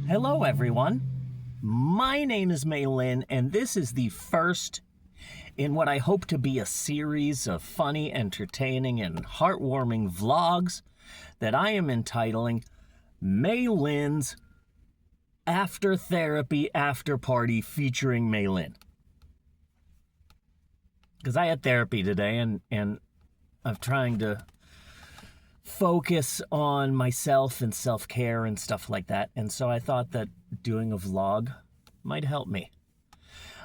Hello, everyone. My name is Lynn, and this is the first in what I hope to be a series of funny, entertaining, and heartwarming vlogs that I am entitling Lynn's After Therapy After Party featuring Lynn. Because I had therapy today, and I'm trying to focus on myself and self-care and stuff like that. And so I thought that doing a vlog might help me.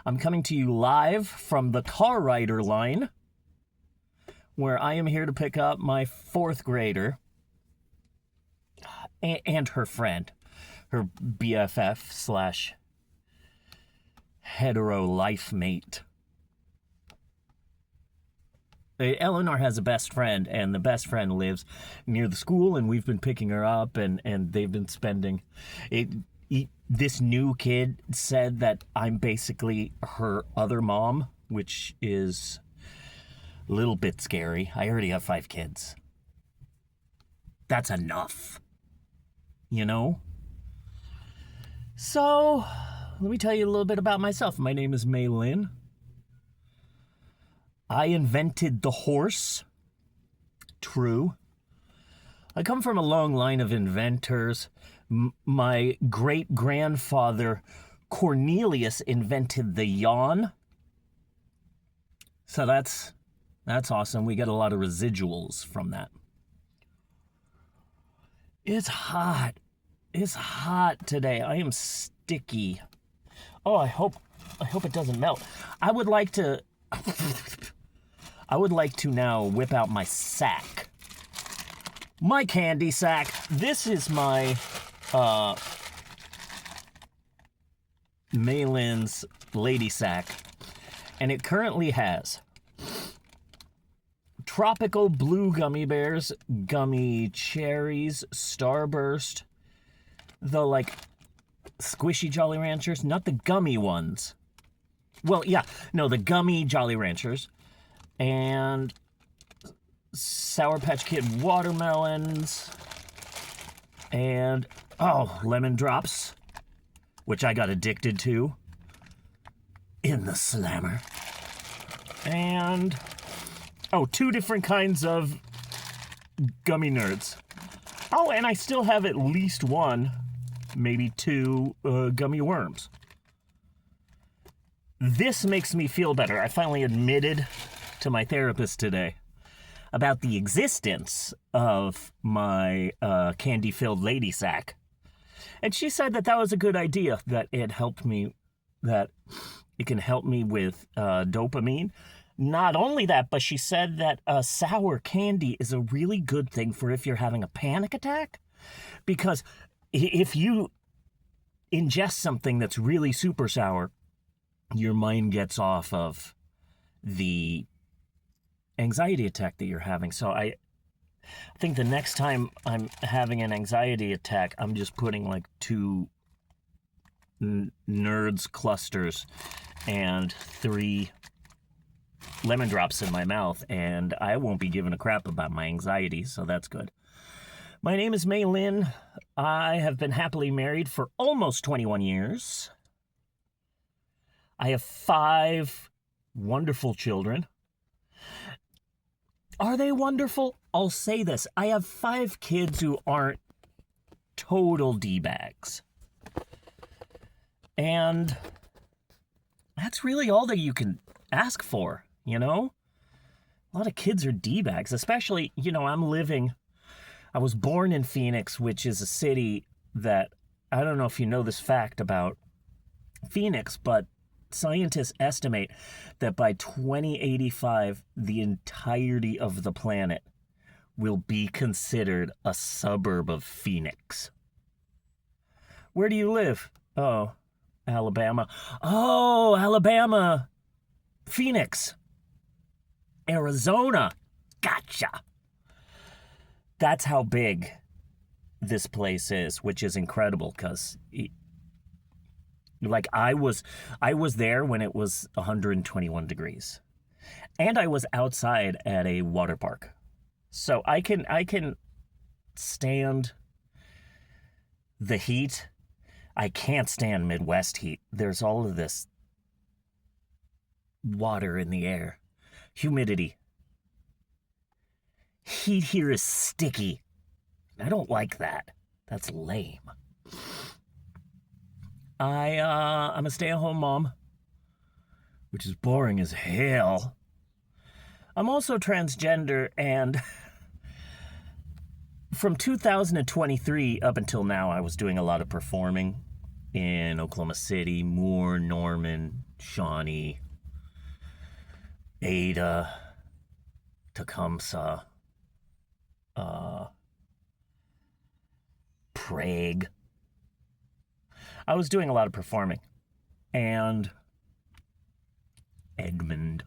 I'm coming to you live from the car rider line, where I am here to pick up my fourth grader and her friend, her BFF slash hetero life mate. Eleanor has a best friend, and the best friend lives near the school, and we've been picking her up, and they've been spending it. This new kid said that I'm basically her other mom, which is a little bit scary. I already have 5 kids. That's enough, you know? So, let me tell you a little bit about myself. My name is Lynn. I invented the horse. True. I come from a long line of inventors. My great-grandfather Cornelius invented the yawn. So that's awesome. We get a lot of residuals from that. It's hot. It's hot today. I am sticky. Oh, I hope it doesn't melt. I would like to now whip out my sack. My candy sack. This is my Lynn's lady sack. And it currently has tropical blue gummy bears, gummy cherries, Starburst, the squishy Jolly Ranchers, not the gummy ones. Well, yeah, no, the gummy Jolly Ranchers, and Sour Patch Kid watermelons, and, lemon drops, which I got addicted to in the slammer, and, 2 different kinds of gummy nerds. Oh, and I still have at least 1, maybe 2 gummy worms. This makes me feel better. I finally admitted to my therapist today about the existence of my candy-filled lady sack. And she said that was a good idea, that it can help me with dopamine. Not only that, but she said that sour candy is a really good thing for if you're having a panic attack. Because if you ingest something that's really super sour, your mind gets off of the anxiety attack that you're having. So I think the next time I'm having an anxiety attack, I'm just putting 2 nerds clusters and 3 lemon drops in my mouth, and I won't be giving a crap about my anxiety, so that's good. My name is Lynn. I have been happily married for almost 21 years. I have 5 wonderful children. Are they wonderful? I'll say this. I have 5 kids who aren't total D-bags. And that's really all that you can ask for, you know? A lot of kids are D-bags, especially, I was born in Phoenix, which is a city that, I don't know if you know this fact about Phoenix, but scientists estimate that by 2085, the entirety of the planet will be considered a suburb of Phoenix. Where do you live? Oh, Alabama. Oh, Alabama. Phoenix. Arizona. Gotcha. That's how big this place is, which is incredible because I was there when it was 121 degrees. And I was outside at a water park. So I can stand the heat. I can't stand Midwest heat. There's all of this water in the air, humidity. Heat here is sticky. I don't like that. That's lame. I'm a stay-at-home mom, which is boring as hell. I'm also transgender, and from 2023 up until now, I was doing a lot of performing in Oklahoma City, Moore, Norman, Shawnee, Ada, Tecumseh, Prague. I was doing a lot of performing. And Edmond.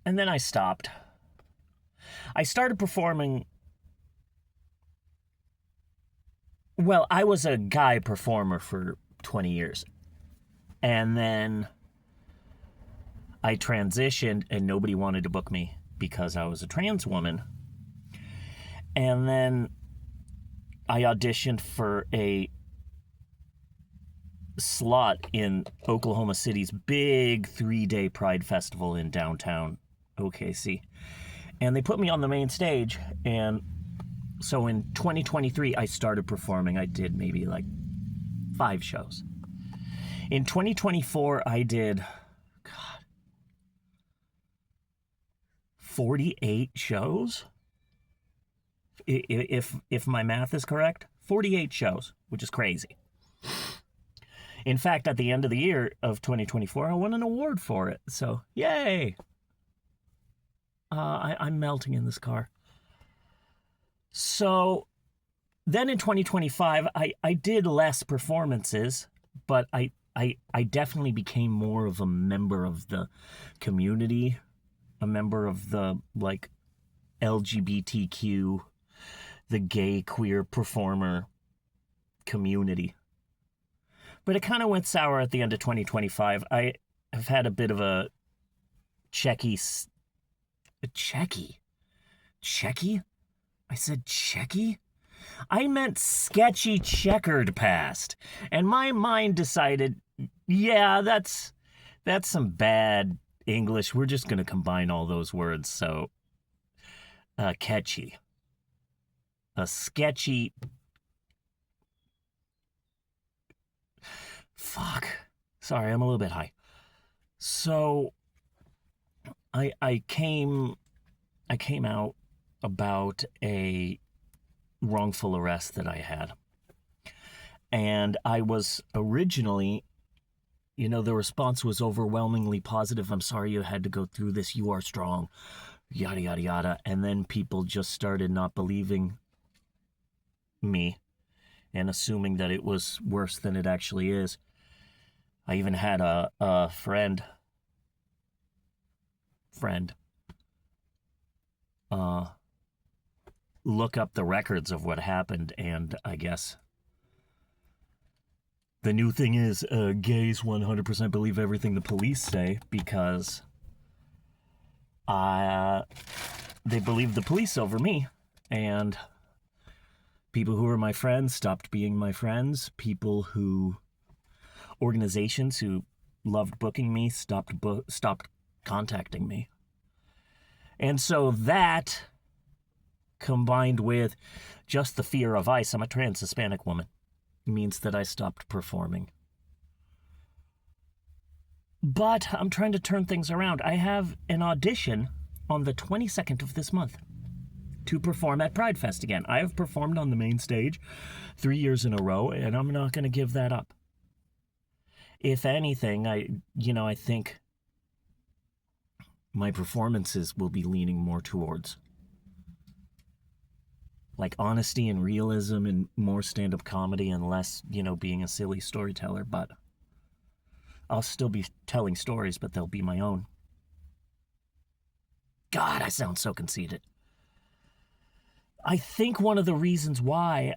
And then I stopped. I started performing. Well, I was a guy performer for 20 years. And then I transitioned and nobody wanted to book me because I was a trans woman. And then I auditioned for a slot in Oklahoma City's big 3-day Pride Festival in downtown OKC. And they put me on the main stage. And so in 2023, I started performing. I did maybe like 5 shows. In 2024, I did, 48 shows? If my math is correct, 48 shows, which is crazy. In fact, at the end of the year of 2024, I won an award for it. So, yay! I'm melting in this car. So, then in 2025, I did less performances, but I definitely became more of a member of the community, a member of the, like, LGBTQ, the gay, queer performer community. But it kind of went sour at the end of 2025. I have had a bit of a checky? I said checky? I meant sketchy checkered past. And my mind decided, yeah, that's some bad English. We're just going to combine all those words. So, catchy. A sketchy... Fuck. Sorry, I'm a little bit high. So, I came out about a wrongful arrest that I had. And I was originally, the response was overwhelmingly positive. I'm sorry you had to go through this. You are strong. Yada, yada, yada. And then people just started not believing me and assuming that it was worse than it actually is. I even had a friend look up the records of what happened, and I guess the new thing is gays 100% believe everything the police say because they believe the police over me, and people who were my friends stopped being my friends. Organizations who loved booking me stopped contacting me. And so that, combined with just the fear of ICE, I'm a trans Hispanic woman, means that I stopped performing. But I'm trying to turn things around. I have an audition on the 22nd of this month to perform at Pride Fest again. I have performed on the main stage 3 years in a row, and I'm not going to give that up. If anything, I think my performances will be leaning more towards like honesty and realism and more stand-up comedy and less, being a silly storyteller. But I'll still be telling stories, but they'll be my own. God, I sound so conceited. I think one of the reasons why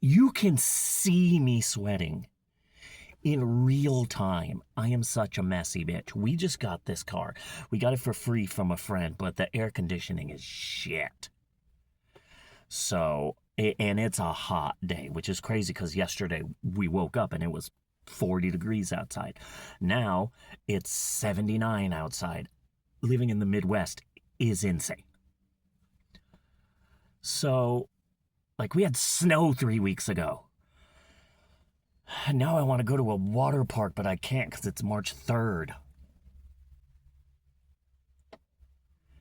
you can see me sweating in real time. I am such a messy bitch. We just got this car. We got it for free from a friend, but the air conditioning is shit. So, And it's a hot day, which is crazy because yesterday we woke up and it was 40 degrees outside. Now it's 79 outside. Living in the Midwest is insane. So, like, we had snow 3 weeks ago. And now I want to go to a water park, but I can't because it's March 3rd.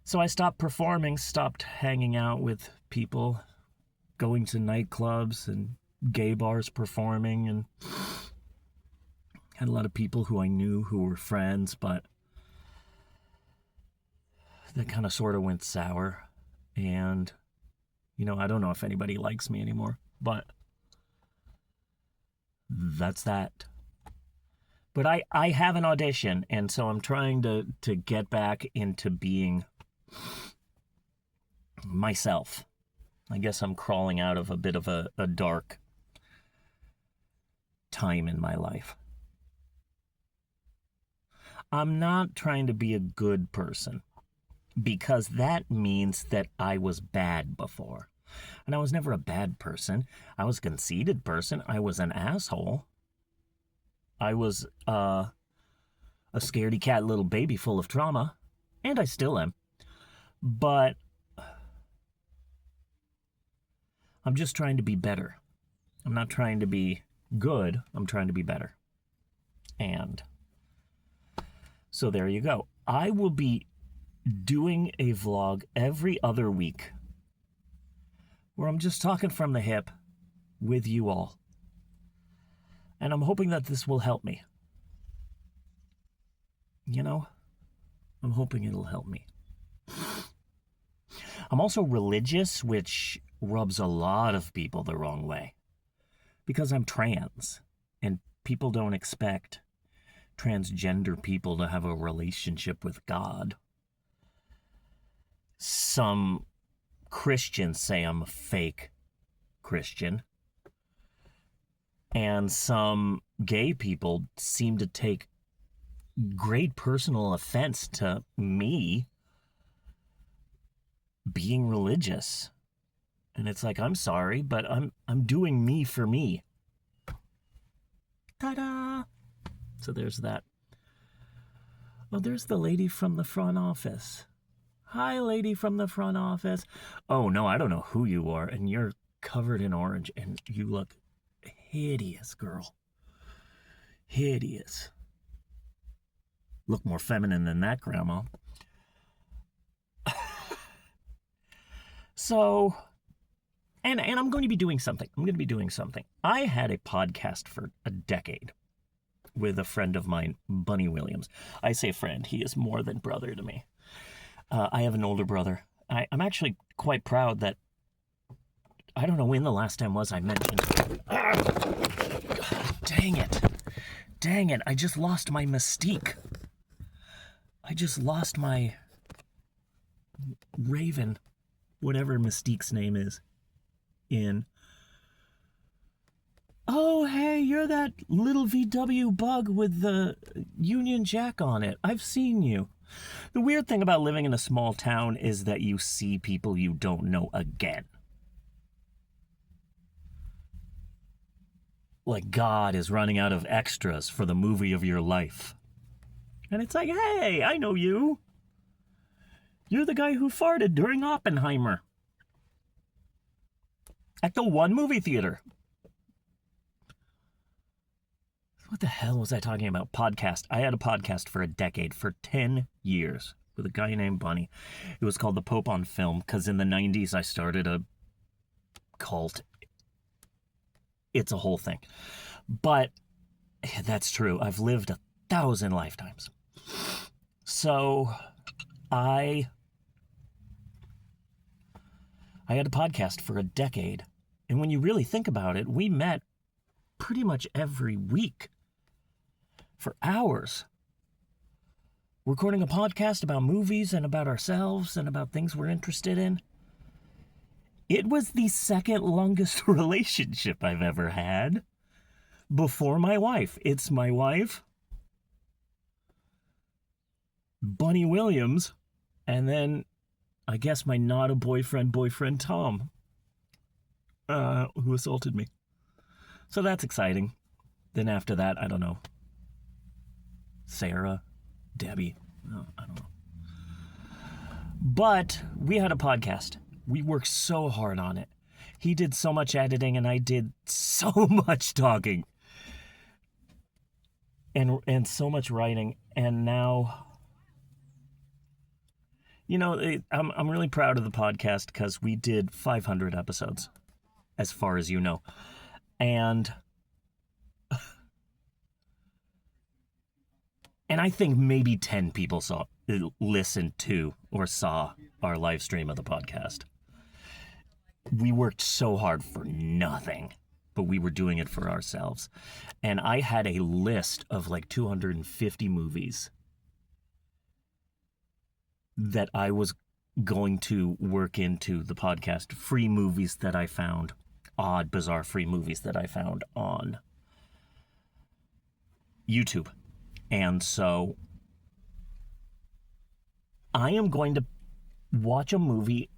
So I stopped performing, stopped hanging out with people, going to nightclubs and gay bars performing, and had a lot of people who I knew who were friends, but that kind of sort of went sour. And, I don't know if anybody likes me anymore, but that's that. But I have an audition, and so I'm trying to get back into being myself. I guess I'm crawling out of a bit of a dark time in my life. I'm not trying to be a good person, because that means that I was bad before. And I was never a bad person. I was a conceited person. I was an asshole. I was a scaredy cat little baby full of trauma, and I still am. But I'm just trying to be better. I'm not trying to be good. I'm trying to be better. And so there you go. I will be doing a vlog every other week where I'm just talking from the hip with you all. And I'm hoping that this will help me. I'm hoping it'll help me. I'm also religious, which rubs a lot of people the wrong way, because I'm trans, and people don't expect transgender people to have a relationship with God. Some Christians say I'm a fake Christian, and some gay people seem to take great personal offense to me being religious. And it's like, I'm sorry, but I'm doing me for me. Ta-da! So there's that. Oh, there's the lady from the front office. Hi, lady from the front office. Oh, no, I don't know who you are, and you're covered in orange, and you look hideous, girl. Hideous. Look more feminine than that, Grandma. So, and I'm going to be doing something. I had a podcast for a decade with a friend of mine, Bunny Williams. I say friend. He is more than brother to me. I have an older brother. I'm actually quite proud that, I don't know when the last time was I mentioned. Dang it. I just lost my mystique. I just lost my Raven, whatever Mystique's name is, in. Oh, hey, you're that little VW bug with the Union Jack on it. I've seen you. The weird thing about living in a small town is that you see people you don't know again. Like God is running out of extras for the movie of your life. And it's like, hey, I know you. You're the guy who farted during Oppenheimer. At the one movie theater. What the hell was I talking about? Podcast. I had a podcast for a decade, for 10 years, with a guy named Bunny. It was called The Pope on Film, because in the 90s I started a cult. It's a whole thing. But that's true. I've lived 1,000 lifetimes. So I had a podcast for a decade. And when you really think about it, we met pretty much every week for hours, recording a podcast about movies and about ourselves and about things we're interested in. It was the second longest relationship I've ever had before my wife. It's my wife, Bunny Williams, and then I guess my not a boyfriend, Tom. who assaulted me. So that's exciting. Then after that, I don't know. Sarah, Debbie, I don't know. But we had a podcast. We worked so hard on it. He did so much editing and I did so much talking. And so much writing. And now, I'm really proud of the podcast because we did 500 episodes, as far as you know. And I think maybe 10 people listened to or saw our live stream of the podcast. We worked so hard for nothing, but we were doing it for ourselves. And I had a list of like 250 movies that I was going to work into the podcast. Free movies that I found, odd, bizarre free movies that I found on YouTube. And so I am going to watch a movie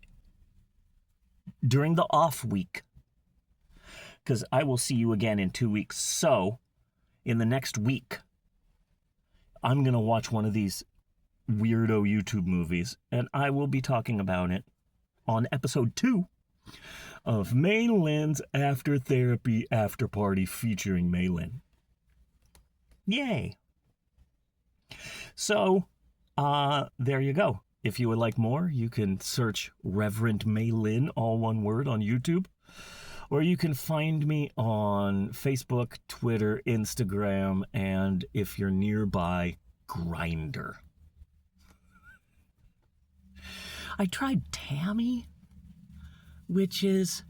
during the off week because I will see you again in 2 weeks. So in the next week, I'm going to watch one of these weirdo YouTube movies and I will be talking about it on episode 2 of May Lynn's After Therapy After Party featuring May Lynn. Yay. So, there you go. If you would like more, you can search Reverend May Lynn, all one word, on YouTube. Or you can find me on Facebook, Twitter, Instagram, and if you're nearby, Grindr. I tried Tammy, which is,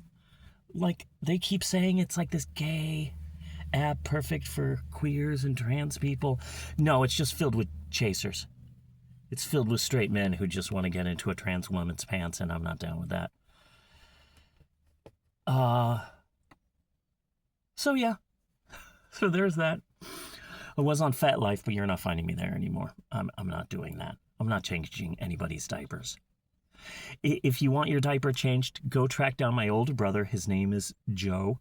like, they keep saying it's like this gay app perfect for queers and trans people. No, it's just filled with chasers. It's filled with straight men who just want to get into a trans woman's pants, and I'm not down with that. So yeah. So there's that. I was on Fat Life, but you're not finding me there anymore. I'm not doing that. I'm not changing anybody's diapers. If you want your diaper changed, go track down my older brother. His name is Joe.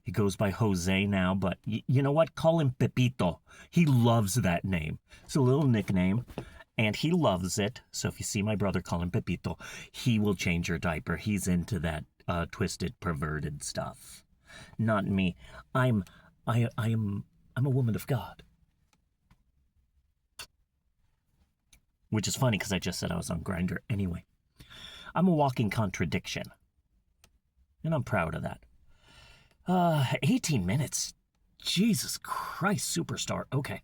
He goes by Jose now, but you know what? Call him Pepito. He loves that name. It's a little nickname, and he loves it. So if you see my brother, call him Pepito. He will change your diaper. He's into that twisted, perverted stuff. Not me. I'm a woman of God. Which is funny because I just said I was on Grindr anyway. I'm a walking contradiction, and I'm proud of that. 18 minutes. Jesus Christ, superstar. Okay.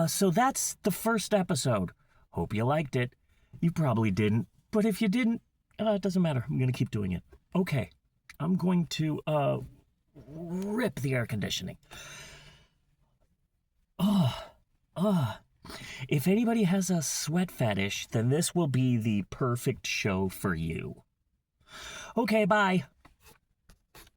So that's the first episode. Hope you liked it. You probably didn't, but if you didn't, it doesn't matter. I'm going to keep doing it. Okay. I'm going to, rip the air conditioning. If anybody has a sweat fetish, then this will be the perfect show for you. Okay, bye.